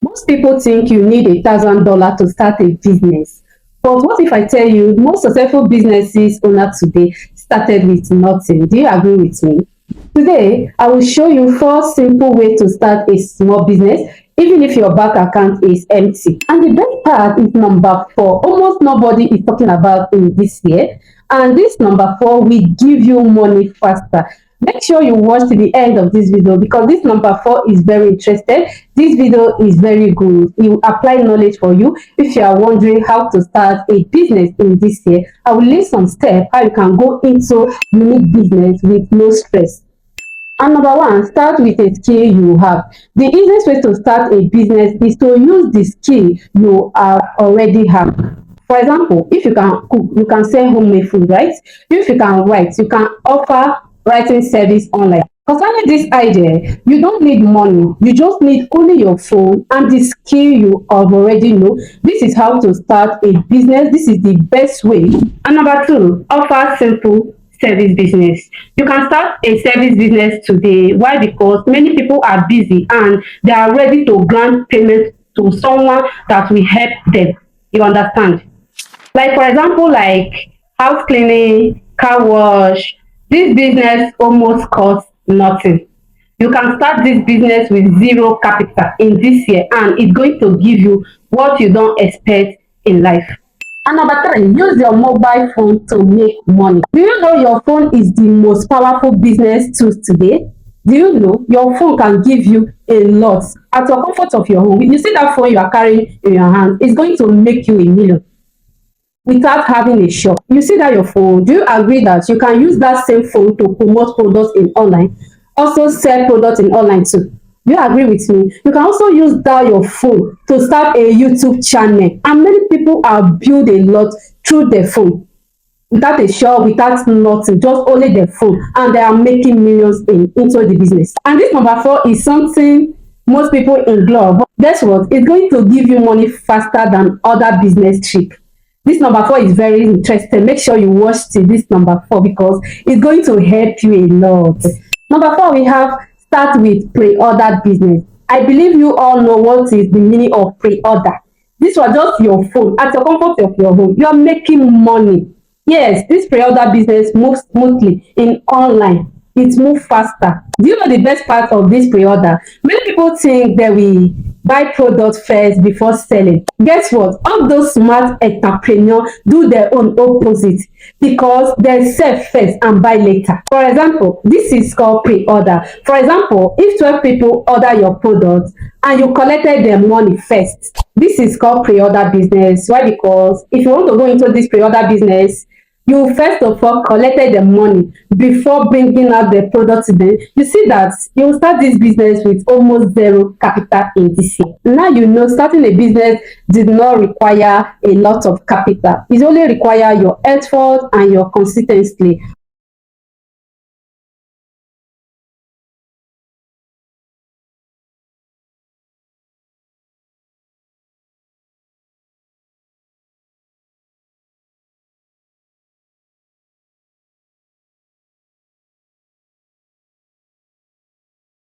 Most people think you need $1,000 to start a business. But what if I tell you most successful businesses owner today started with nothing? Do you agree with me? Today, I will show you 4 simple ways to start a small business, even if your bank account is empty. And the best part is number 4. Almost nobody is talking about in this year. And this number 4 will give you money faster. Make sure you watch to the end of this video because this number 4 is very interesting. This video is very good. It will apply knowledge for you. If you are wondering how to start a business in this year, I will list some steps how you can go into unique business with no stress. And number 1, start with a skill you have. The easiest way to start a business is to use the skill you already have. For example, if you can cook, you can sell homemade food, right? If you can write, you can offer writing service online. Concerning this idea, you don't need money. You just need only your phone and the skill you already know. This is how to start a business. This is the best way. And number 2, offer simple service business. You can start a service business today. Why? Because many people are busy and they are ready to grant payment to someone that will help them. You understand? Like for example, like house cleaning, car wash. This business almost costs nothing. You can start this business with zero capital in this year and it's going to give you what you don't expect in life. And number 3, use your mobile phone to make money. Do you know your phone is the most powerful business tool today? Do you know your phone can give you a lot at your comfort of your home? You see that phone you are carrying in your hand, it's going to make you a million without having a shop. You see that your phone, do you agree that you can use that same phone to promote products in online, also sell products in online too? Do you agree with me? You can also use that your phone to start a YouTube channel, and many people are build a lot through their phone without a shop, without nothing, just only their phone, and they are making millions into the business. And this number 4 is something most people ignore, but guess what? It's going to give you money faster than other business tricks. This number 4 is very interesting. Make sure you watch till this number 4 because it's going to help you a lot. Number 4, we have start with pre-order business. I believe you all know what is the meaning of pre-order. This was just your phone at your comfort of your home. You are making money. Yes, this pre-order business moves smoothly in online. It moves faster. Do you know the best part of this pre-order? Many people think that we buy products first before selling. Guess what? All those smart entrepreneurs do their own opposite because they sell first and buy later. For example, this is called pre-order. For example, if 12 people order your product and you collected their money first, this is called pre-order business. Why? Because if you want to go into this pre-order business, you first of all collected the money before bringing out the product to them. You see that you will start this business with almost zero capital in this year. Now you know starting a business did not require a lot of capital. It only require your effort and your consistency.